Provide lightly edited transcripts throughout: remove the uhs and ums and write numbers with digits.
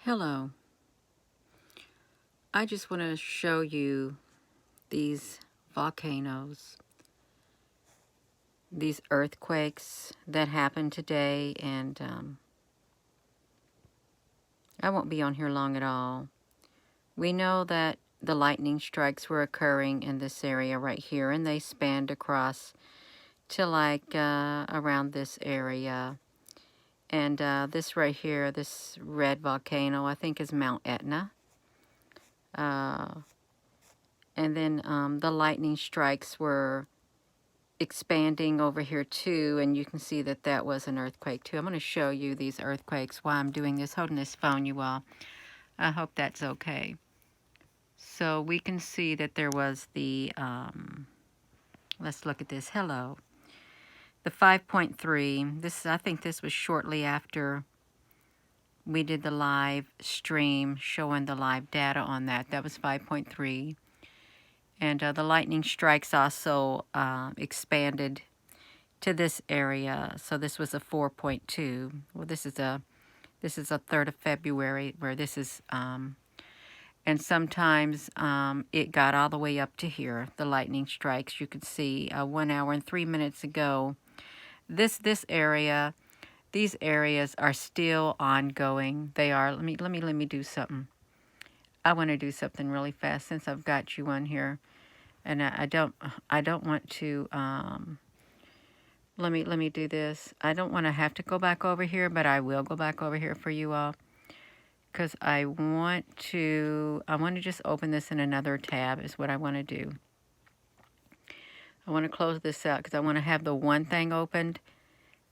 Hello. I just want to show you these volcanoes, these earthquakes that happened today, and I won't be on here long at all. We know that the lightning strikes were occurring in this area right here, and they spanned across to like around this area. And this right here, this red volcano, I think is Mount Etna. And then the lightning strikes were expanding over here too, and you can see that that was an earthquake too. I'm going to show you these earthquakes while I'm doing this, holding this phone, you all. I hope that's okay. So we can see that there was the, let's look at this. Hello. The 5.3. This, I think this was shortly after we did the live stream showing the live data on that. That was 5.3. And the lightning strikes also expanded to this area. So this was a 4.2. Well, this is a 3rd of February where this is, and sometimes it got all the way up to here. The lightning strikes, you could see 1 hour and 3 minutes ago. This area, these areas are still ongoing. They are. Let me do something. I want to do something really fast since I've got you on here, and I don't want to. Let me do this. I don't want to have to go back over here, but I will go back over here for you all because I want to just open this in another tab is what I want to do. I want to close this out because I want to have the one thing opened,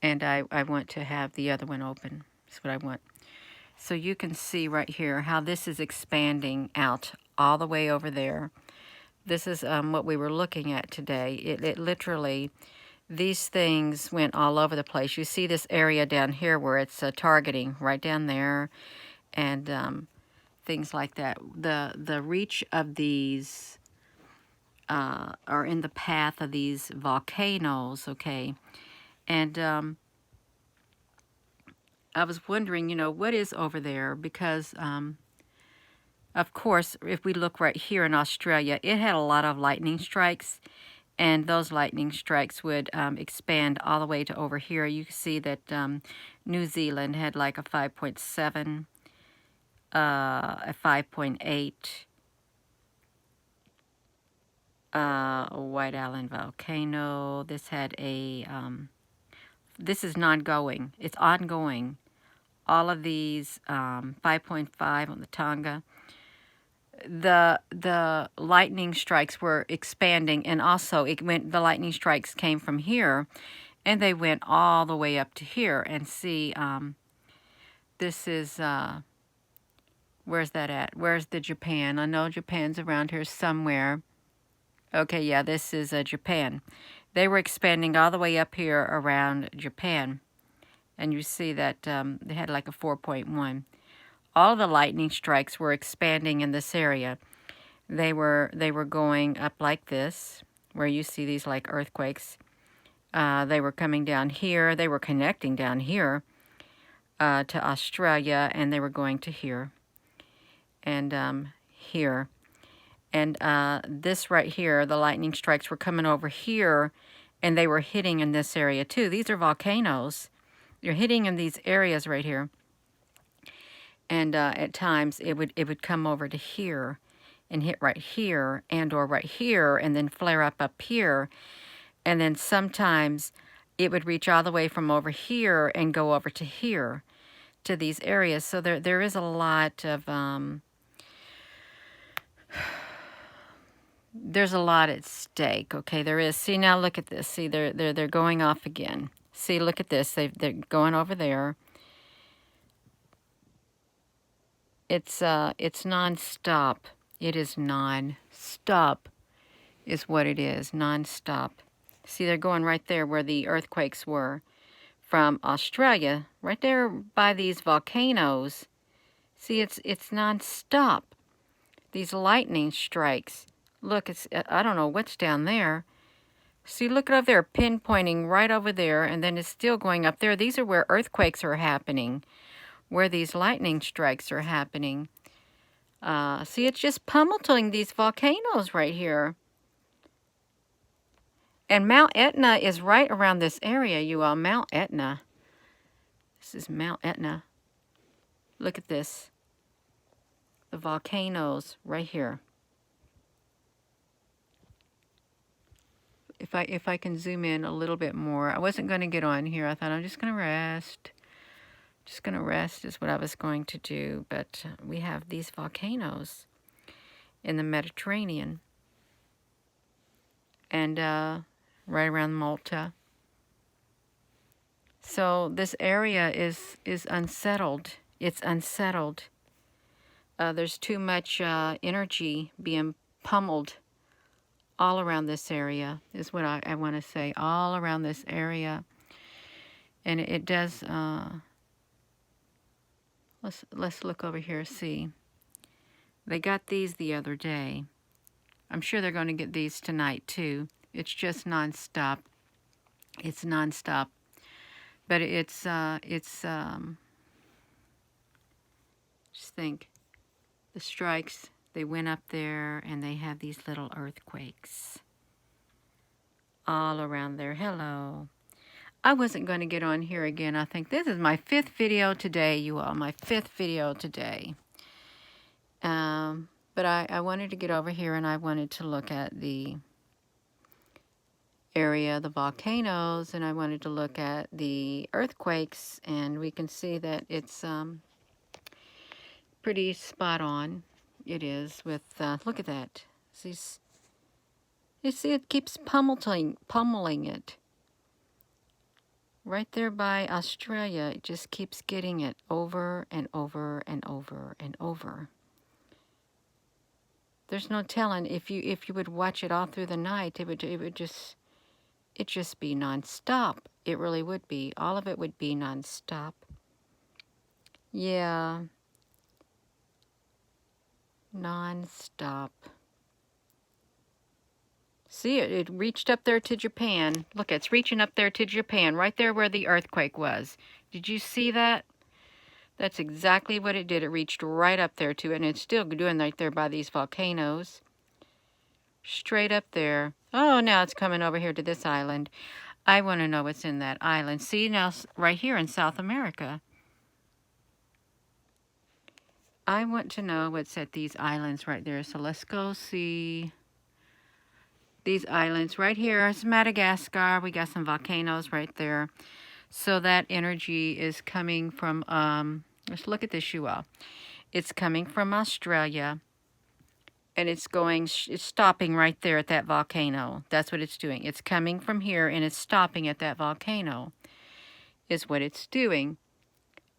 and I want to have the other one open. That's what I want. So you can see right here how this is expanding out all the way over there. This is what we were looking at today. It literally, these things went all over the place. You see this area down here where it's targeting right down there, and things like that. The reach of these are in the path of these volcanoes, okay? And I was wondering, you know, what is over there? Because, of course, if we look right here in Australia, it had a lot of lightning strikes. And those lightning strikes would expand all the way to over here. You can see that New Zealand had like a 5.7, a 5.8, White Island volcano. This had a, this is non-going. It's ongoing. All of these 5.5 on the Tonga. The lightning strikes were expanding, and also the lightning strikes came from here, and they went all the way up to here. And see, this is where's that at? Where's the Japan? I know Japan's around here somewhere. Okay, yeah, this is Japan. They were expanding all the way up here around Japan, and you see that they had like a 4.1. All the lightning strikes were expanding in this area. They were going up like this, where you see these like earthquakes. They were coming down here. They were connecting down here to Australia, and they were going to here and here. And this right here, the lightning strikes were coming over here, and they were hitting in this area too. These are volcanoes. They're hitting in these areas right here. And at times it would come over to here and hit right here and or right here and then flare up here. And then sometimes it would reach all the way from over here and go over to here, to these areas. So there is a lot of, there's a lot at stake, okay? There is. See, now look at this. See, they're going off again. See, look at this. They're going over there. It's non-stop. It is non-stop is what it is, non-stop. See, they're going right there where the earthquakes were from Australia, right there by these volcanoes. See, it's non-stop. These lightning strikes. Look, I don't know what's down there. See, look over there, pinpointing right over there, and then it's still going up there. These are where earthquakes are happening, where these lightning strikes are happening. See, it's just pummeling these volcanoes right here. And Mount Etna is right around this area, you all. Mount Etna. This is Mount Etna. Look at this. The volcanoes right here. If I can zoom in a little bit more. I wasn't going to get on here. I thought I'm just going to rest. Just going to rest is what I was going to do. But we have these volcanoes in the Mediterranean. And right around Malta. So this area is unsettled. It's unsettled. There's too much energy being pummeled all around this area, is what I want to say. All around this area. And it does... Let's look over here, see. They got these the other day. I'm sure they're going to get these tonight too. It's just nonstop. It's nonstop. But just think, the strikes, they went up there and they have these little earthquakes all around there. Hello. I wasn't going to get on here again. I think this is my 5th video today, you all. My 5th video today. But I wanted to get over here and I wanted to look at the area, the volcanoes, and I wanted to look at the earthquakes, and we can see that it's pretty spot on. It is with, look at that. See, you see it keeps pummeling it. Right there by Australia, it just keeps getting it over and over and over and over. There's no telling if you would watch it all through the night, it would just be nonstop. It really would be. All of it would be nonstop. Yeah. Nonstop. See, it reached up there to Japan. Look, it's reaching up there to Japan, right there where the earthquake was. Did you see that? That's exactly what it did. It reached right up there to it, and it's still doing right there by these volcanoes. Straight up there. Oh, now it's coming over here to this island. I want to know what's in that island. See, now right here in South America. I want to know what's at these islands right there. So let's go see these islands. Right here is Madagascar. We got some volcanoes right there. So that energy is coming from, let's look at this, you all. It's coming from Australia. And it's stopping right there at that volcano. That's what it's doing. It's coming from here and it's stopping at that volcano, is what it's doing.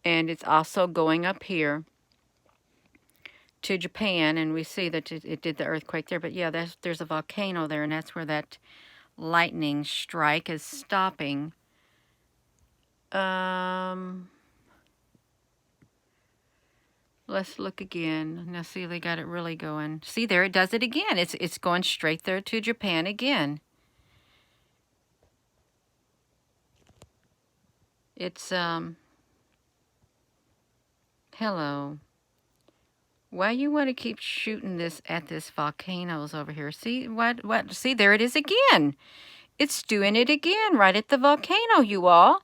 And it's also going up here to Japan, and we see that it did the earthquake there. But yeah, there's a volcano there, and that's where that lightning strike is stopping. Let's look again. Now see, they got it really going. See, there it does it again. It's going straight there to Japan again. It's hello. Why you want to keep shooting this at this volcanoes over here? See what? See, there it is again. It's doing it again right at the volcano, you all.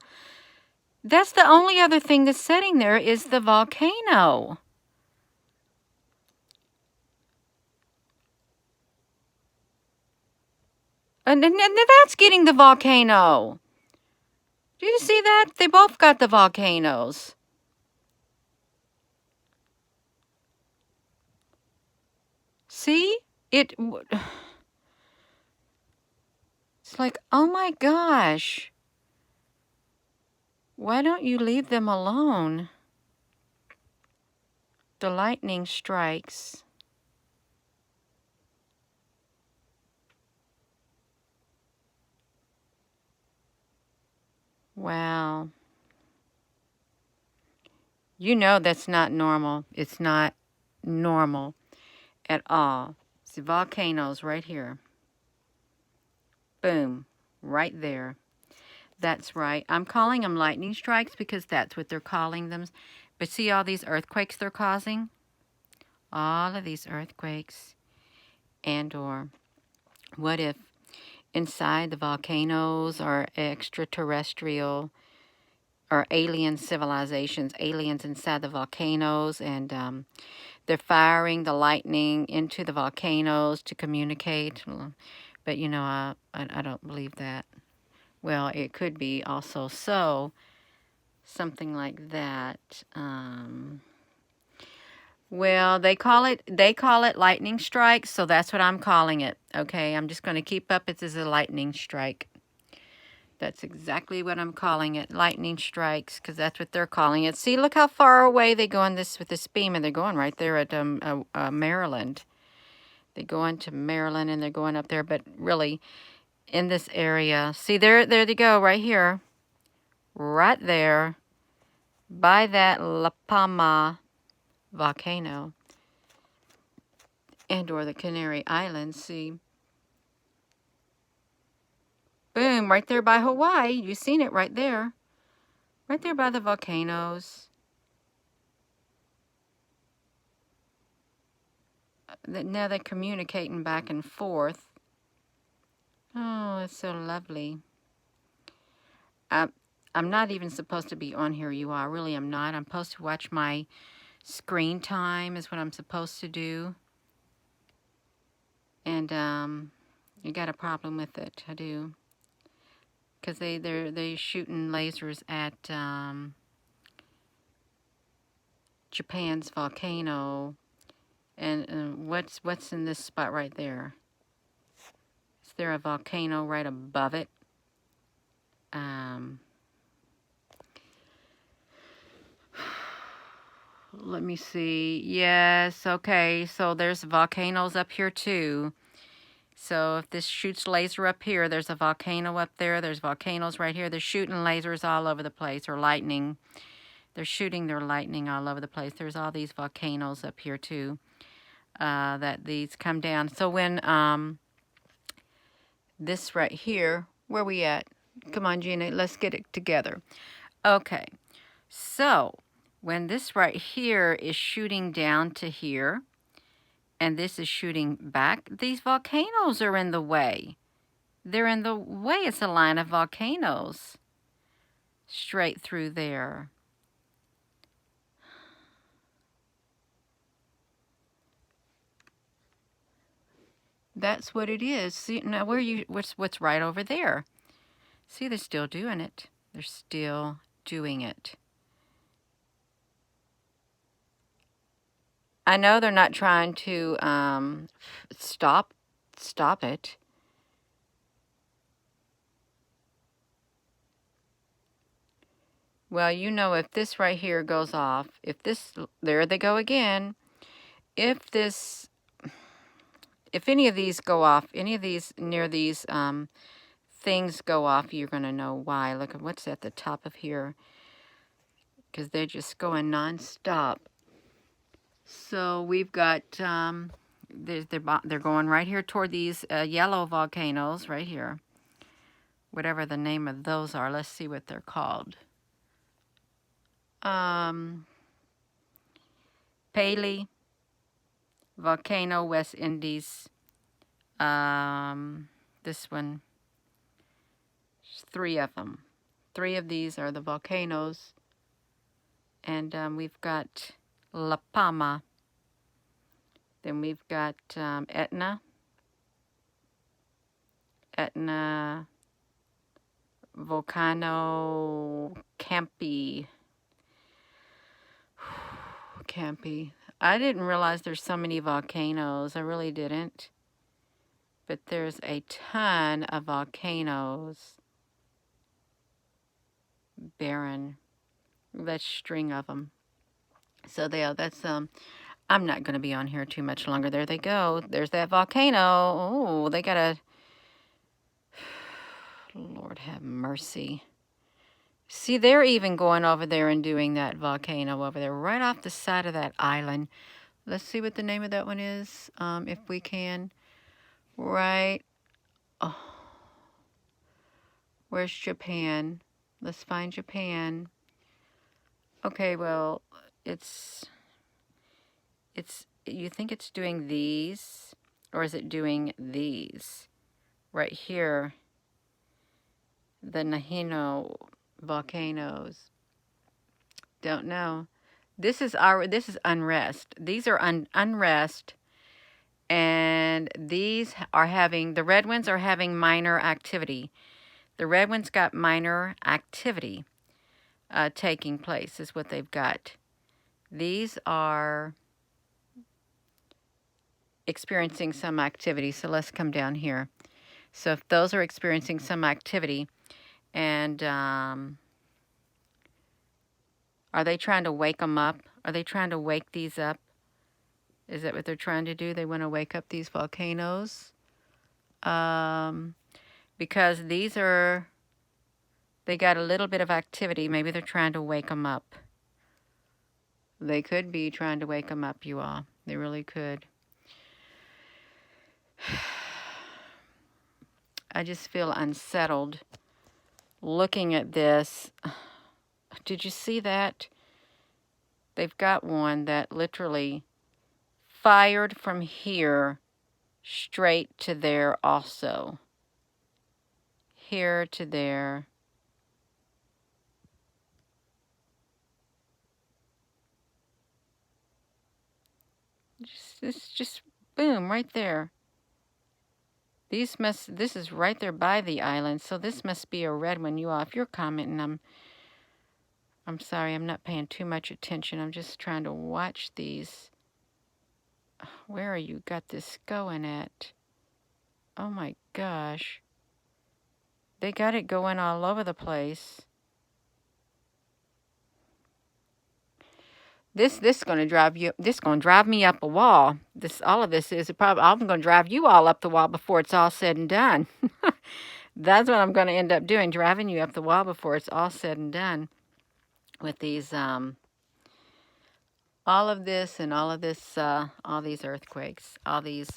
That's the only other thing that's sitting there is the volcano. And that's getting the volcano. Did you see that? They both got the volcanoes. See? It's like, oh my gosh. Why don't you leave them alone? The lightning strikes. Wow. You know that's not normal. It's not normal at all. See, volcanoes right here. Boom. Right there. That's right. I'm calling them lightning strikes because that's what they're calling them. But see all these earthquakes they're causing? All of these earthquakes. And or what if inside the volcanoes are extraterrestrial or alien civilizations, aliens inside the volcanoes, and they're firing the lightning into the volcanoes to communicate. But you know, I don't believe that. Well, it could be also so, something like that. Well, they call it lightning strikes, so that's what I'm calling it. Okay, I'm just going to keep up it as a lightning strike. That's exactly what I'm calling it, lightning strikes, because that's what they're calling it. See, look how far away they go on this with this beam, and they're going right there at Maryland. They go into Maryland, and they're going up there, but really, in this area, see, there they go, right here, right there, by that La Palma volcano, and or the Canary Islands. See, boom, right there by Hawaii. You've seen it right there by the volcanoes. Now they're communicating back and forth. Oh, it's so lovely. I'm not even supposed to be on here, you are. Really, I'm not. I'm supposed to watch my screen time is what I'm supposed to do. And you got a problem with it. I do. Because they're shooting lasers at Japan's volcano. And what's in this spot right there? Is there a volcano right above it? Let me see. Yes, okay. So there's volcanoes up here too. So if this shoots laser up here, there's a volcano up there. There's volcanoes right here. They're shooting lasers all over the place, or lightning. They're shooting their lightning all over the place. There's all these volcanoes up here too. That these come down. So when this right here, where we at? Come on, Gina, let's get it together. Okay, so when this right here is shooting down to here, and this is shooting back, these volcanoes are in the way. They're in the way. It's a line of volcanoes straight through there. That's what it is. See, now what's right over there? See, they're still doing it. They're still doing it. I know they're not trying to stop it. Well, you know, if this right here goes off, if this, there they go again. If any of these go off, any of these near these things go off, you're going to know why. Look at what's at the top of here, because they're just going non-stop. So we've got, they're going right here toward these yellow volcanoes right here. Whatever the name of those are. Let's see what they're called. Paley, Volcano, West Indies. This one. There's 3 of them. 3 of these are the volcanoes. And we've got La Palma. Then we've got Etna. Etna, Volcano, Campi. Campi. I didn't realize there's so many volcanoes. I really didn't. But there's a ton of volcanoes. Barren. That string of them. So that's I'm not going to be on here too much longer. There they go. There's that volcano. Oh, they got a... Lord have mercy. See, they're even going over there and doing that volcano over there, right off the side of that island. Let's see what the name of that one is, if we can. Right. Oh. Where's Japan? Let's find Japan. Okay, well, it's, you think it's doing these, or is it doing these? Right here, the Nahino volcanoes. Don't know. This is unrest. These are unrest, and these are having, the red ones are having minor activity. The red ones got minor activity taking place, is what they've got. These are experiencing some activity. So let's come down here. So if those are experiencing some activity, and are they trying to wake them up? Are they trying to wake these up? Is that what they're trying to do? They want to wake up these volcanoes? Because these are, they got a little bit of activity. Maybe they're trying to wake them up. They could be trying to wake them up, you all. They really could. I just feel unsettled looking at this. Did you see that? They've got one that literally fired from here straight to there also. Here to there. It's just boom, right there. This is right there by the island, so this must be a red one. You all, if you're commenting, I'm sorry, I'm not paying too much attention. I'm just trying to watch these. Where are you got this going at? Oh my gosh. They got it going all over the place. This is going to drive you. This is going to drive me up a wall. All of this is probably. I'm going to drive you all up the wall before it's all said and done. That's what I'm going to end up doing, driving you up the wall before it's all said and done. With these, all of this and all of this, all these earthquakes, all these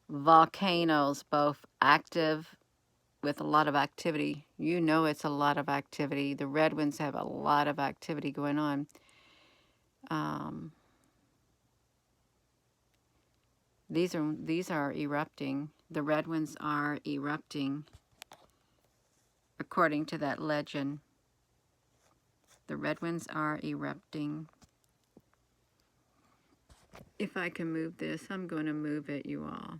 volcanoes, both active with a lot of activity. You know, it's a lot of activity. The red ones have a lot of activity going on. These are erupting. The red ones are erupting, according to that legend. The red ones are erupting. If I can move this, I'm going to move it, you all.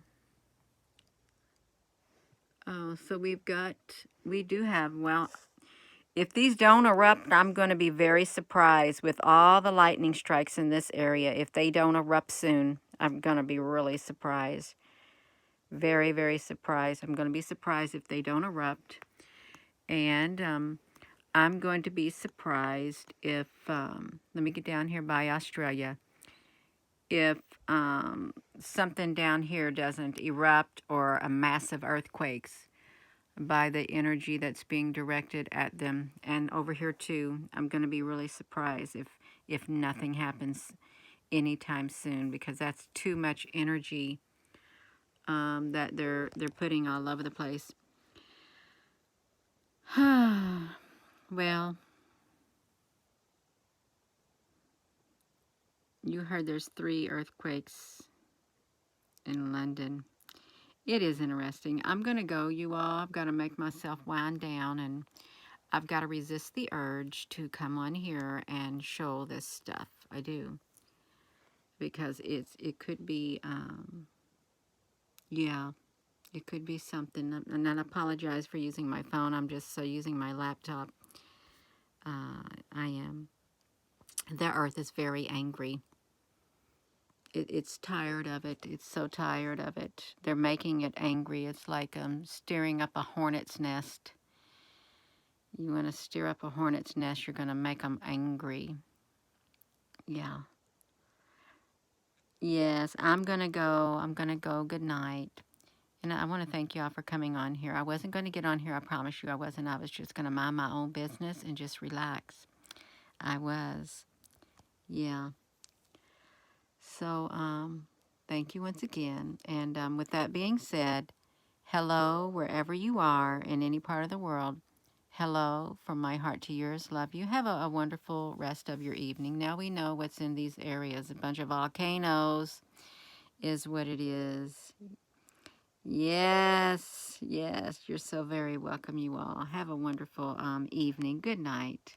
Oh, so we do have, well, if these don't erupt, I'm going to be very surprised with all the lightning strikes in this area. If they don't erupt soon, I'm going to be really surprised. Very, very surprised. I'm going to be surprised if they don't erupt. And I'm going to be surprised if, let me get down here by Australia, if something down here doesn't erupt or a massive earthquakes by the energy that's being directed at them. And over here too, I'm going to be really surprised if nothing happens anytime soon, because that's too much energy that they're putting all over the place. Well, you heard there's 3 earthquakes in London. It is interesting. I'm going to go, you all. I've got to make myself wind down, and I've got to resist the urge to come on here and show this stuff. I do. Because it could be, yeah, it could be something. And I apologize for using my phone. I'm just using my laptop. I am. The earth is very angry. It's tired of it. It's so tired of it. They're making it angry. It's like stirring up a hornet's nest. You want to stir up a hornet's nest, you're going to make them angry. Yeah. Yes, I'm going to go. I'm going to go. Good night. And I want to thank you all for coming on here. I wasn't going to get on here. I promise you I wasn't. I was just going to mind my own business and just relax. I was. Yeah. So, thank you once again. And with that being said, hello wherever you are in any part of the world. Hello from my heart to yours. Love you. Have a wonderful rest of your evening. Now we know what's in these areas. A bunch of volcanoes is what it is. Yes, yes. You're so very welcome, you all. Have a wonderful evening. Good night.